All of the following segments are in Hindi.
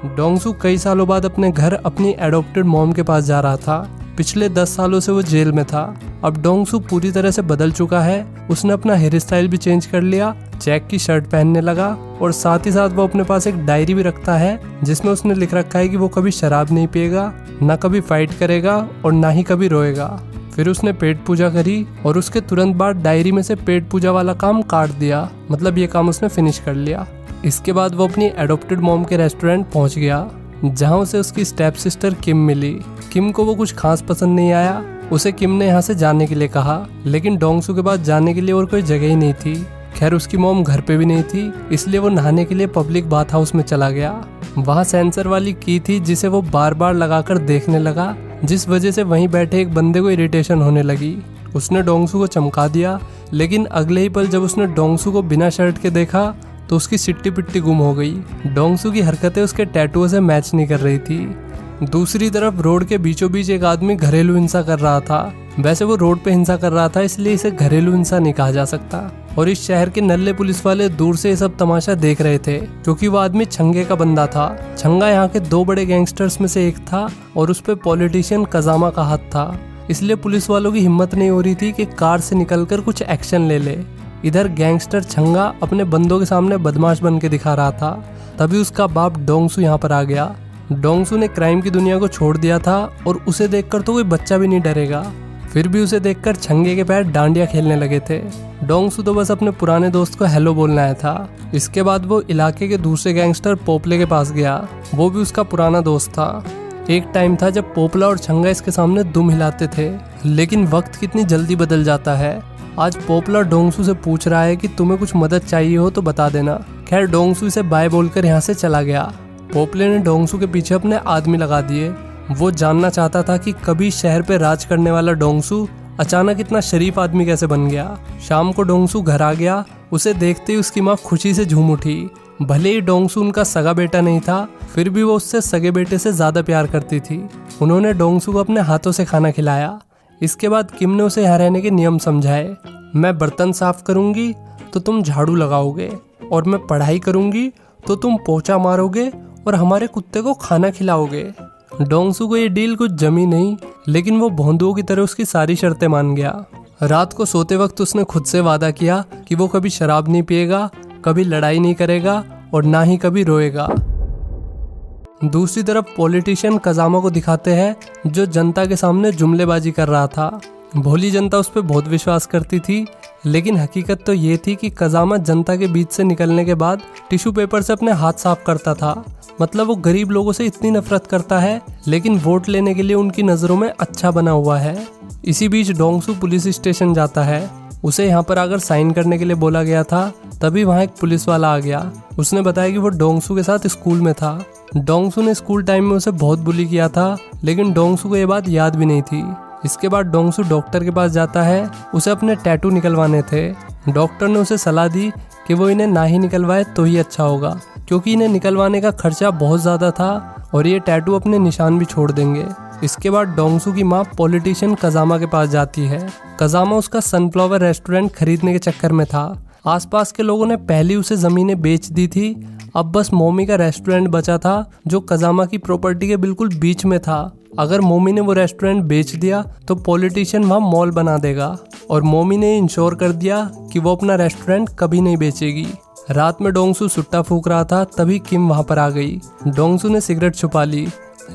डोंगसू कई सालों बाद अपने घर अपनी एडॉप्टेड मॉम के पास जा रहा था। पिछले 10 सालों से वो जेल में था। अब डोंगसू पूरी तरह से बदल चुका है। उसने अपना हेयर स्टाइल भी चेंज कर लिया, चेक की शर्ट पहनने लगा और साथ ही साथ वो अपने पास एक डायरी भी रखता है जिसमें उसने लिख रखा है कि वो कभी शराब नहीं पिएगा, ना कभी फाइट करेगा और ना ही कभी रोएगा। फिर उसने पेट पूजा करी और उसके तुरंत बाद डायरी में से पेट पूजा वाला काम काट दिया, मतलब ये काम उसने फिनिश कर लिया। इसके बाद वो अपनी एडॉप्टेड मॉम के रेस्टोरेंट पहुंच गया जहां उसे उसकी स्टेप सिस्टर किम मिली। किम को वो कुछ खास पसंद नहीं आया। उसे किम ने यहाँ से जाने के लिए कहा, लेकिन डोंगसू के पास जाने के लिए और कोई जगह ही नहीं थी। खैर उसकी मॉम घर पे भी नहीं थी, इसलिए वो नहाने के लिए पब्लिक बाथ हाउस में चला गया। वहाँ सेंसर वाली की थी जिसे वो बार बार लगाकर देखने लगा, जिस वजह से वहीं बैठे एक बंदे को इरिटेशन होने लगी। उसने डोंगसू को चमका दिया, लेकिन अगले ही पल जब उसने डोंगसू को बिना शर्ट के देखा तो उसकी सिट्टी पिट्टी गुम हो गई। डोंगसू की हरकतें उसके टैटू से मैच नहीं कर रही थी। दूसरी तरफ रोड के बीचों बीच एक आदमी घरेलू हिंसा कर रहा था। वैसे वो रोड पे हिंसा कर रहा था, इसलिए इसे घरेलू हिंसा नहीं कहा जा सकता। और इस शहर के नल्ले पुलिस वाले दूर से ये सब तमाशा देख रहे थे, क्योंकि वो आदमी छंगे का बंदा था। छंगा यहाँ के 2 बड़े गैंगस्टर्स में से एक था और उस पे पॉलिटिशियन कजामा का हाथ था। इसलिए पुलिस वालों की हिम्मत नहीं हो रही थी कि कार से निकलकर कुछ एक्शन ले ले। इधर गैंगस्टर छंगा अपने बंदों के सामने बदमाश बन के दिखा रहा था। तभी उसका बाप डोंगसू यहाँ पर आ गया। डोंगसू ने क्राइम की दुनिया को छोड़ दिया था और उसे देखकर तो कोई बच्चा भी नहीं डरेगा। फिर भी उसे देखकर छंगे के पैर डांडिया खेलने लगे थे। डोंगसू तो बस अपने पुराने दोस्त को हेलो बोलना आया था। इसके बाद वो इलाके के दूसरे गैंगस्टर पोपले के पास गया। वो भी उसका पुराना दोस्त था। एक टाइम था जब पोपला और छंगा इसके सामने दुम हिलाते थे, लेकिन वक्त कितनी जल्दी बदल जाता है। आज पोपला डोंगसू से पूछ रहा है कि तुम्हें कुछ मदद चाहिए हो तो बता देना। खैर डोंगसू इसे बाय बोलकर यहाँ से चला गया। पोपले ने डोंगसू के पीछे अपने आदमी लगा दिए। वो जानना चाहता था कि कभी शहर पे राज करने वाला डोंगसू अचानक इतना शरीफ आदमी कैसे बन गया। शाम को डोंगसू घर आ गया। उसे देखते ही उसकी माँ खुशी से झूम उठी। भले ही डोंगसू उनका सगा बेटा नहीं था, फिर भी वो उससे सगे बेटे से ज्यादा प्यार करती थी। उन्होंने डोंगसू को अपने हाथों से खाना खिलाया। इसके बाद किम ने उसे यहाँ रहने के नियम समझाए। मैं बर्तन साफ करूंगी तो तुम झाड़ू लगाओगे, और मैं पढ़ाई करूंगी तो तुम पोछा मारोगे और हमारे कुत्ते को खाना खिलाओगे। डोंगसू को ये डील कुछ जमी नहीं, लेकिन वो भोंदुओं की तरह उसकी सारी शर्तें मान गया। रात को सोते वक्त उसने खुद से वादा किया कि वो कभी शराब नहीं पिएगा, कभी लड़ाई नहीं करेगा और ना ही कभी रोएगा। दूसरी तरफ पॉलिटिशियन कजामा को दिखाते हैं, जो जनता के सामने जुमलेबाजी कर रहा था। भोली जनता उस पर बहुत विश्वास करती थी, लेकिन हकीकत तो ये थी कि कजामा जनता के बीच से निकलने के बाद टिश्यू पेपर से अपने हाथ साफ करता था। मतलब वो गरीब लोगों से इतनी नफरत करता है, लेकिन वोट लेने के लिए उनकी नज़रों में अच्छा बना हुआ है। इसी बीच डोंगसू पुलिस स्टेशन जाता है। उसे यहाँ पर आकर साइन करने के लिए बोला गया था। तभी वहाँ एक पुलिस वाला आ गया। उसने बताया कि वो डोंगसू के साथ स्कूल में था। डोंगसू ने स्कूल टाइम में उसे बहुत बुली किया था, लेकिन डोंगसू को ये बात याद भी नहीं थी। इसके बाद डोंगसू डॉक्टर के पास जाता है। उसे अपने टैटू निकलवाने थे। डॉक्टर ने उसे सलाह दी कि वो इन्हें ना ही निकलवाए तो ही अच्छा होगा, क्योंकि इन्हें निकलवाने का खर्चा बहुत ज़्यादा था और ये टैटू अपने निशान भी छोड़ देंगे। इसके बाद डोंगसू की माँ पॉलिटिशियन कजामा के पास जाती है। कजामा उसका सनफ्लावर रेस्टोरेंट खरीदने के चक्कर में था। आसपास के लोगों ने पहले उसे ज़मीनें बेच दी थी। अब बस मोमी का रेस्टोरेंट बचा था, जो कजामा की प्रॉपर्टी के बिल्कुल बीच में था। अगर मोमी ने वो रेस्टोरेंट बेच दिया तो पॉलिटिशियन वहाँ मॉल बना देगा, और मोमी ने इंश्योर कर दिया कि वो अपना रेस्टोरेंट कभी नहीं बेचेगी। रात में डोंगसू सुट्टा फूंक रहा था, तभी किम वहाँ पर आ गई। डोंगसू ने सिगरेट छुपा ली,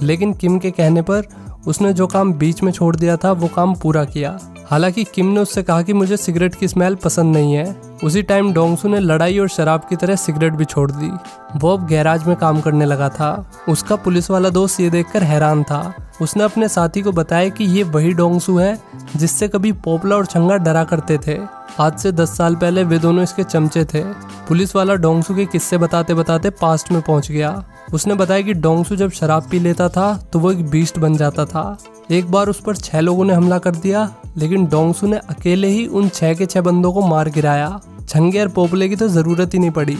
लेकिन किम के कहने पर उसने जो काम बीच में छोड़ दिया था वो काम पूरा किया। हालांकि किम ने उससे कहा कि मुझे सिगरेट की स्मेल पसंद नहीं है। उसी टाइम डोंगसू ने लड़ाई और शराब की तरह सिगरेट भी छोड़ दी। वो अब गैराज में काम करने लगा था। उसका पुलिस वाला दोस्त ये देखकर हैरान था। उसने अपने साथी को बताया कि ये वही डोंगसू है जिससे कभी पोपला और छंगा डरा करते थे। आज से 10 साल पहले वे दोनों इसके चमचे थे। पुलिस वाला डोंगसू के किस्से बताते बताते पास्ट में पहुंच गया। उसने बताया कि डोंगसू जब शराब पी लेता था तो वो एक बीस्ट बन जाता था। एक बार उस पर 6 लोगों ने हमला कर दिया, लेकिन डोंगसू ने अकेले ही उन 6 के 6 बंदों को मार गिराया। छंगे और पोपले की तो जरूरत ही नहीं पड़ी।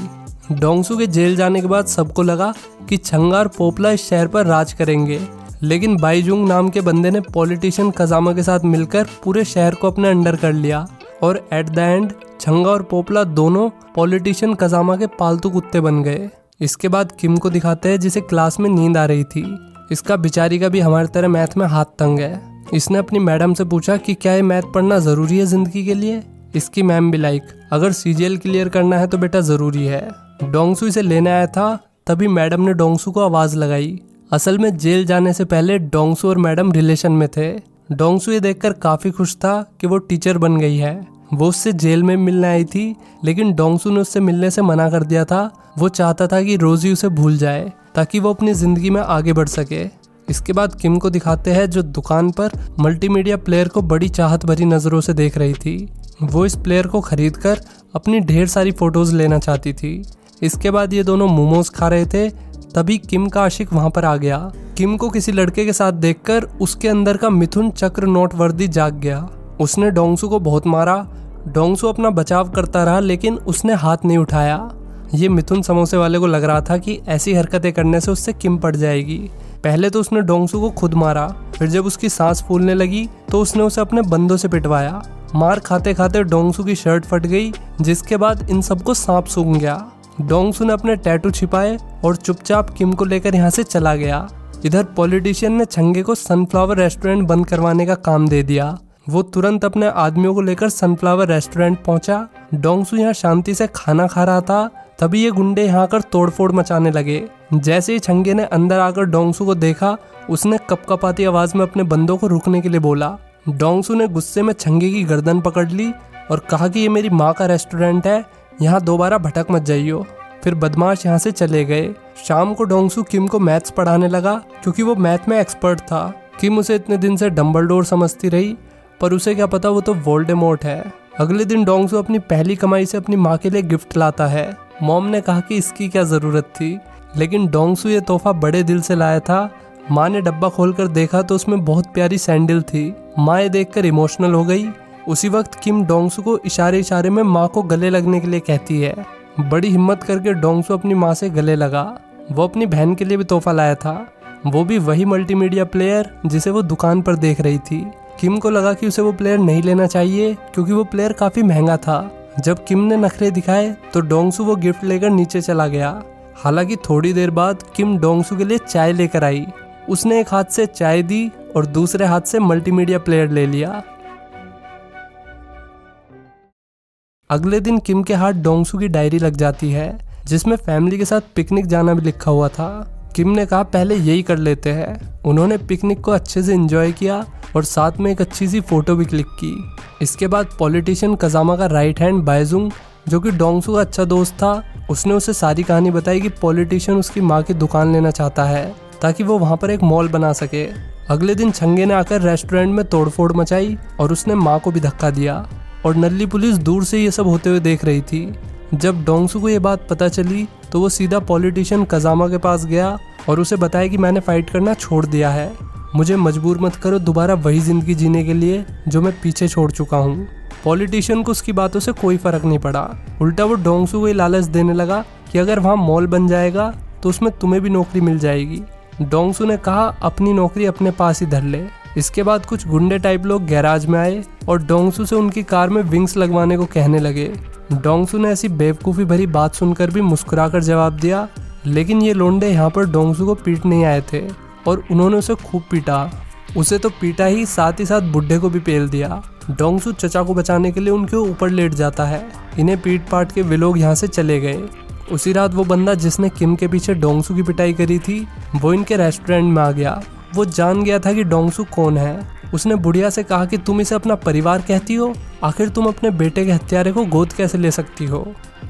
डोंगसू के जेल जाने के बाद सबको लगा कि छंगा और पोपला इस शहर पर राज करेंगे, लेकिन बाईजुंग नाम के बंदे ने पॉलिटिशियन कजामा के साथ मिलकर पूरे शहर को अपने अंडर कर लिया, और एट द एंड छंगा और पोपला दोनों पॉलिटिशियन कजामा के पालतू कुत्ते बन गए। इसके बाद किम को दिखाते हैं जिसे क्लास में नींद आ रही थी। इसका बेचारी का भी हमारी तरह मैथ में हाथ तंग है। इसने अपनी मैडम से पूछा कि क्या ये मैथ पढ़ना ज़रूरी है ज़िंदगी के लिए। इसकी मैम भी लाइक, अगर सीजीएल क्लियर करना है तो बेटा ज़रूरी है। डोंगसू इसे लेने आया था, तभी मैडम ने डोंगसू को आवाज़ लगाई। असल में जेल जाने से पहले डोंगसू और मैडम रिलेशन में थे। डोंगसू ये देखकर काफ़ी खुश था कि वो टीचर बन गई है। वो उससे जेल में मिलने आई थी, लेकिन डोंगसू ने उससे मिलने से मना कर दिया था। वो चाहता था कि रोज़ी उसे भूल जाए ताकि वो अपनी ज़िंदगी में आगे बढ़ सके। इसके बाद किम को दिखाते हैं जो दुकान पर मल्टीमीडिया प्लेयर को बड़ी चाहत भरी नज़रों से देख रही थी। वो इस प्लेयर को खरीदकर अपनी ढेर सारी फ़ोटोज़ लेना चाहती थी। इसके बाद ये दोनों मोमोज खा रहे थे, तभी किम का आशिक वहाँ पर आ गया। किम को किसी लड़के के साथ देखकर उसके अंदर का मिथुन चक्र नोटवर्दी जाग गया। उसने डोंगसू को बहुत मारा। डोंगसू अपना बचाव करता रहा, लेकिन उसने हाथ नहीं उठाया। ये मिथुन समोसे वाले को लग रहा था कि ऐसी हरकतें करने से उससे किम पड़ जाएगी। पहले तो उसने डोंगसू को खुद मारा, फिर जब उसकी सांस फूलने लगी तो उसने उसे अपने बंदों से पिटवाया। मार खाते खाते डोंगसू की शर्ट फट गई, जिसके बाद इन सबको सांप सूंघ गया। डोंगसू ने अपने टैटू छिपाए और चुपचाप किम को लेकर यहाँ से चला गया। इधर पॉलिटिशियन ने छंगे को सनफ्लावर रेस्टोरेंट बंद करवाने का काम दे दिया। वो तुरंत अपने आदमियों को लेकर सनफ्लावर रेस्टोरेंट पहुंचा। डोंगसू यहाँ शांति से खाना खा रहा था, तभी ये गुंडे यहाँ आकर तोड़फोड़ मचाने लगे। जैसे ही छंगे ने अंदर आकर डोंगसू को देखा, उसने कपकपाती आवाज में अपने बंदों को रुकने के लिए बोला। डोंगसू ने गुस्से में छंगे की गर्दन पकड़ ली और कहा कि ये मेरी माँ का रेस्टोरेंट है, यहाँ दोबारा भटक मत जाइयो। फिर बदमाश यहाँ से चले गए। शाम को डोंगसू किम को मैथ्स पढ़ाने लगा, क्योंकि वो मैथ में एक्सपर्ट था। किम उसे इतने दिन से डम्बलडोर समझती रही, पर उसे क्या पता वो तो वोल्डेमॉर्ट है। अगले दिन डोंगसू अपनी पहली कमाई से अपनी माँ के लिए गिफ्ट लाता है। मॉम ने कहा कि इसकी क्या ज़रूरत थी, लेकिन डोंगसू ये तोहफा बड़े दिल से लाया था। माँ ने डब्बा खोलकर देखा तो उसमें बहुत प्यारी सैंडल थी। माँ ये देखकर इमोशनल हो गई। उसी वक्त किम डोंगसू को इशारे इशारे में माँ को गले लगने के लिए कहती है। बड़ी हिम्मत करके डोंगसू अपनी माँ से गले लगा। वो अपनी बहन के लिए भी तोहफा लाया था, वो भी वही मल्टीमीडिया प्लेयर जिसे वो दुकान पर देख रही थी। किम को लगा कि उसे वो प्लेयर नहीं लेना चाहिए, क्योंकि वो प्लेयर काफ़ी महंगा था। जब किम ने नखरे दिखाए तो डोंगसू वो गिफ्ट लेकर नीचे चला गया। हालांकि थोड़ी देर बाद किम डोंगसू के लिए चाय लेकर आई। उसने एक हाथ से चाय दी और दूसरे हाथ से मल्टीमीडिया प्लेयर ले लिया। अगले दिन किम के हाथ डोंगसू की डायरी लग जाती है, जिसमें फैमिली के साथ पिकनिक जाना भी लिखा हुआ था। किम ने कहा पहले यही कर लेते हैं। उन्होंने पिकनिक को अच्छे से एंजॉय किया और साथ में एक अच्छी सी फोटो भी क्लिक की। इसके बाद पॉलिटिशियन कजामा का राइट हैंड बायजुंग, जो कि डोंगसू का अच्छा दोस्त था, उसने उसे सारी कहानी बताई कि पॉलिटिशियन उसकी माँ की दुकान लेना चाहता है ताकि वो वहाँ पर एक मॉल बना सके। अगले दिन छंगे ने आकर रेस्टोरेंट में तोड़फोड़ मचाई और उसने माँ को भी धक्का दिया और नल्ली पुलिस दूर से ये सब होते हुए देख रही थी। जब डोंगसू को ये बात पता चली तो वो सीधा पॉलिटिशियन कजामा के पास गया और उसे बताया कि मैंने फाइट करना छोड़ दिया है, मुझे मजबूर मत करो दोबारा वही ज़िंदगी जीने के लिए जो मैं पीछे छोड़ चुका हूँ। पॉलिटिशियन को उसकी बातों से कोई फ़र्क नहीं पड़ा, उल्टा वो डोंगसू को ये लालच देने लगा कि अगर वहाँ मॉल बन जाएगा तो उसमें तुम्हें भी नौकरी मिल जाएगी। डोंगसू ने कहा अपनी नौकरी अपने पास ही धर ले। इसके बाद कुछ गुंडे टाइप लोग गैराज में आए और डोंगसू से उनकी कार में विंग्स लगवाने को कहने लगे। डोंगसू ने ऐसी बेवकूफ़ी भरी बात सुनकर भी मुस्कुराकर जवाब दिया, लेकिन ये लोंडे यहाँ पर डोंगसू को पीटने आए थे और उन्होंने उसे खूब पीटा। उसे तो पीटा ही, साथ बुड्ढे को भी पेल दिया। डोंगसू चचा को बचाने के लिए उनके ऊपर लेट जाता है। इन्हें पीट पाट के वे लोग यहाँ से चले गए। उसी रात वो बंदा जिसने किम के पीछे डोंगसू की पिटाई करी थी, वो इनके रेस्टोरेंट में आ गया। वो जान गया था कि डोंगसू कौन है। उसने बुढ़िया से कहा कि तुम इसे अपना परिवार कहती हो, आखिर तुम अपने बेटे के हत्यारे को गोद कैसे ले सकती हो।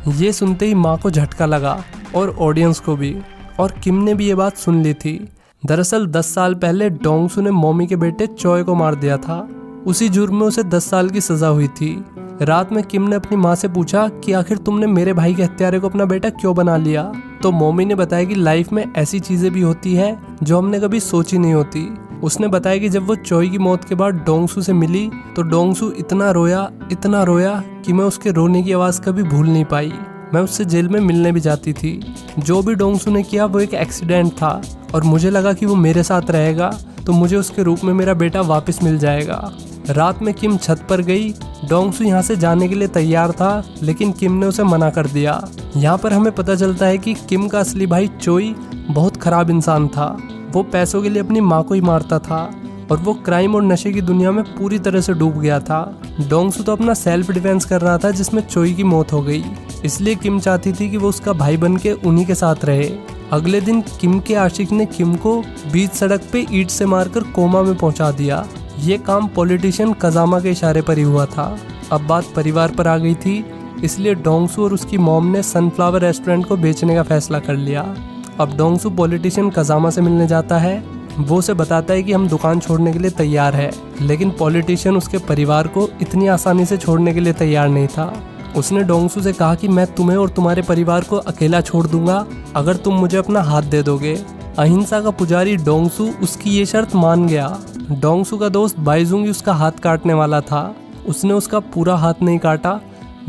ये सुनते ही माँ को झटका लगा और ऑडियंस को भी, और किम ने भी ये बात सुन ली थी। दरअसल 10 साल पहले डोंगसू ने मॉमी के बेटे चॉय को मार दिया था। उसी जुर्म में उसे 10 साल की सजा हुई थी। रात में किम ने अपनी माँ से पूछा कि आखिर तुमने मेरे भाई के हत्यारे को अपना बेटा क्यों बना लिया। तो मॉमी ने बताया कि लाइफ में ऐसी चीजें भी होती है जो हमने कभी सोची नहीं होती। उसने बताया कि जब वो चॉय की मौत के बाद डोंगसू से मिली तो डोंगसू इतना रोया कि मैं उसके रोने की आवाज़ कभी भूल नहीं पाई। मैं उससे जेल में मिलने भी जाती थी। जो भी डोंगसू ने किया वो एक एक्सीडेंट था और मुझे लगा कि वो मेरे साथ रहेगा तो मुझे उसके रूप में मेरा बेटा वापस मिल जाएगा। रात में किम छत पर गई। डोंगसू यहाँ से जाने के लिए तैयार था, लेकिन किम ने उसे मना कर दिया। यहाँ पर हमें पता चलता है कि किम का असली भाई चोई बहुत खराब इंसान था। वो पैसों के लिए अपनी माँ को ही मारता था और वो क्राइम और नशे की दुनिया में पूरी तरह से डूब गया था। डोंगसू तो अपना सेल्फ डिफेंस कर रहा था, जिसमें चोई की मौत हो गई। इसलिए किम चाहती थी कि वो उसका भाई बन के उन्हीं के साथ रहे। अगले दिन किम के आशिक ने किम को बीच सड़क पे ईंट से मारकर कोमा में पहुंचा दिया। ये काम पॉलिटिशियन कजामा के इशारे पर ही हुआ था। अब बात परिवार पर आ गई थी, इसलिए डोंगसू और उसकी मॉम ने सनफ्लावर रेस्टोरेंट को बेचने का फैसला कर लिया। अब डोंगसू पॉलिटिशियन कजामा से मिलने जाता है। वो उसे बताता है कि हम दुकान छोड़ने के लिए तैयार है, लेकिन पॉलिटिशियन उसके परिवार को इतनी आसानी से छोड़ने के लिए तैयार नहीं था। उसने डोंगसू से कहा कि मैं तुम्हें और तुम्हारे परिवार को अकेला छोड़ दूंगा अगर तुम मुझे अपना हाथ दे दोगे। अहिंसा का पुजारी डोंगसू उसकी ये शर्त मान गया। डोंगसू का दोस्त बाइजुंग उसका हाथ काटने वाला था। उसने उसका पूरा हाथ नहीं काटा,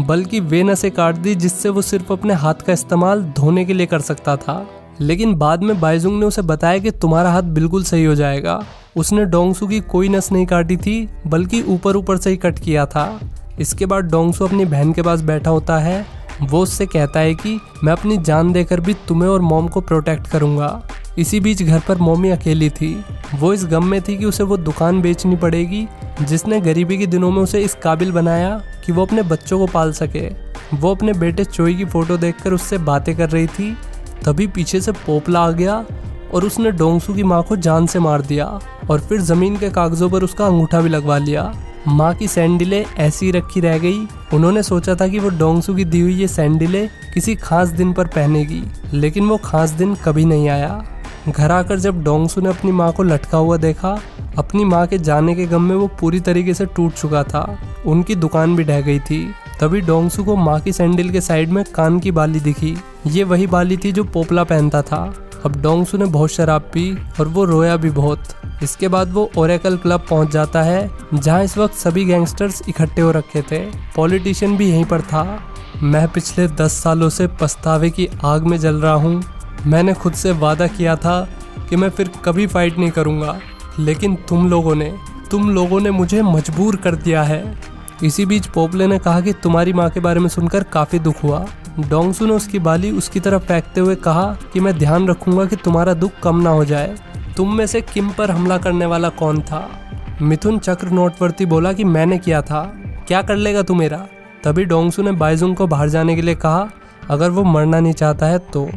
बल्कि वे नसें काट दी जिससे वो सिर्फ अपने हाथ का इस्तेमाल धोने के लिए कर सकता था। लेकिन बाद में बाइजुंग ने उसे बताया कि तुम्हारा हाथ बिल्कुल सही हो जाएगा। उसने डोंगसू की कोई नस नहीं काटी थी, बल्कि ऊपर ऊपर से ही कट किया था। इसके बाद डोंगसू अपनी बहन के पास बैठा होता है। वो उससे कहता है कि मैं अपनी जान देकर भी तुम्हें और मॉम को प्रोटेक्ट करूंगा। इसी बीच घर पर मॉमी अकेली थी। वो इस गम में थी कि उसे वो दुकान बेचनी पड़ेगी जिसने गरीबी के दिनों में उसे इस काबिल बनाया कि वो अपने बच्चों को पाल सके। वो अपने बेटे चोई की फोटो देखकर उससे बातें कर रही थी, तभी पीछे से पोपला आ गया और उसने डोंगसू की माँ को जान से मार दिया और फिर जमीन के कागजों पर उसका अंगूठा भी लगवा लिया। माँ की सैंडलें ऐसी ही रखी रह गई। उन्होंने सोचा था कि वो डोंगसू की दी हुई ये सैंडलें किसी खास दिन पर पहनेगी, लेकिन वो खास दिन कभी नहीं आया। घर आकर जब डोंगसू ने अपनी माँ को लटका हुआ देखा, अपनी माँ के जाने के गम में वो पूरी तरीके से टूट चुका था। उनकी दुकान भी ढह गई थी। तभी डोंगसू को माँ की सैंडल के साइड में कान की बाली दिखी। ये वही बाली थी जो पोपला पहनता था। अब डोंगसू ने बहुत शराब पी और वो रोया भी बहुत। इसके बाद वो ओरेकल क्लब पहुंच जाता है, जहां इस वक्त सभी गैंगस्टर्स इकट्ठे हो रखे थे। पॉलिटिशियन भी यहीं पर था। मैं पिछले 10 सालों से पछतावे की आग में जल रहा हूँ। मैंने खुद से वादा किया था कि मैं फिर कभी फाइट नहीं करूँगा, लेकिन तुम लोगों ने मुझे मजबूर कर दिया है। इसी बीच पोपले ने कहा कि तुम्हारी माँ के बारे में सुनकर काफ़ी दुख हुआ। डोंगसू ने उसकी बाली उसकी तरफ फेंकते हुए कहा कि मैं ध्यान रखूंगा कि तुम्हारा दुख कम ना हो जाए। तुम में से किम पर हमला करने वाला कौन था? मिथुन चक्र नोटवर्ती बोला कि मैंने किया था। क्या कर लेगा तू मेरा? तभी डोंगसू ने बाइजुंग को बाहर जाने के लिए कहा, अगर वो मरना नहीं चाहता है तो।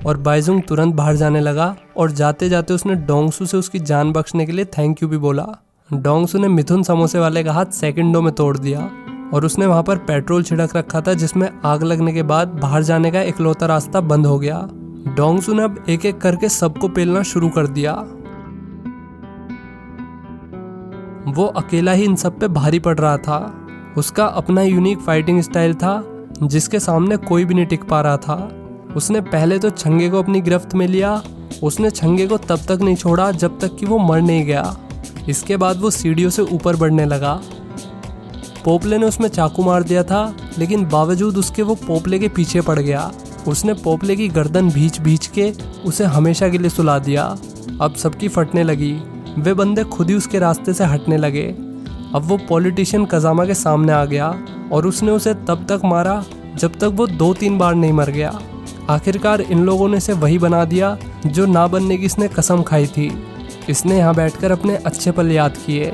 और बाइजुंग तुरंत बाहर जाने लगा और जाते जाते उसने डोंगसू से उसकी जान बख्शने के लिए थैंक यू भी बोला। डोंगसू ने मिथुन समोसे वाले का हाथ सेकंडों में तोड़ दिया और उसने वहां पर पेट्रोल छिड़क रखा था, जिसमें आग लगने के बाद बाहर जाने का इकलौता रास्ता बंद हो गया। डोंगसू ने अब एक एक करके सबको पेलना शुरू कर दिया। वो अकेला ही इन सब पे भारी पड़ रहा था। उसका अपना यूनिक फाइटिंग स्टाइल था जिसके सामने कोई भी नहीं टिक पा रहा था। उसने पहले तो छंगे को अपनी गिरफ्त में लिया। उसने छंगे को तब तक नहीं छोड़ा जब तक कि वो मर नहीं गया। इसके बाद वो सीढ़ियों से ऊपर बढ़ने लगा। पोपले ने उसमें चाकू मार दिया था, लेकिन बावजूद उसके वो पोपले के पीछे पड़ गया। उसने पोपले की गर्दन भींच के उसे हमेशा के लिए सुला दिया। अब सबकी फटने लगी। वे बंदे खुद ही उसके रास्ते से हटने लगे। अब वो पॉलिटिशियन कजामा के सामने आ गया और उसने उसे तब तक मारा जब तक वो 2-3 बार नहीं मर गया। आखिरकार इन लोगों ने इसे वही बना दिया जो ना बनने की इसने कसम खाई थी। इसने यहाँ बैठकर अपने अच्छे पल याद किए।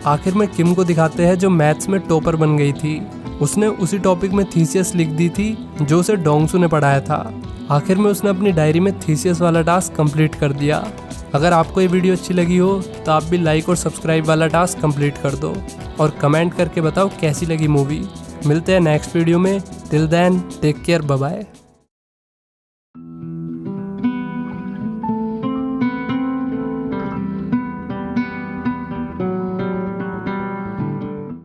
आखिर में किम को दिखाते हैं जो मैथ्स में टॉपर बन गई थी। उसने उसी टॉपिक में थीसियस लिख दी थी जो उसे डोंगसू ने पढ़ाया था। आखिर में उसने अपनी डायरी में थीसियस वाला टास्क कंप्लीट कर दिया। अगर आपको ये वीडियो अच्छी लगी हो तो आप भी लाइक और सब्सक्राइब वाला टास्क कंप्लीट कर दो और कमेंट करके बताओ कैसी लगी मूवी। मिलते हैं नेक्स्ट वीडियो में। Till then take care, bye bye.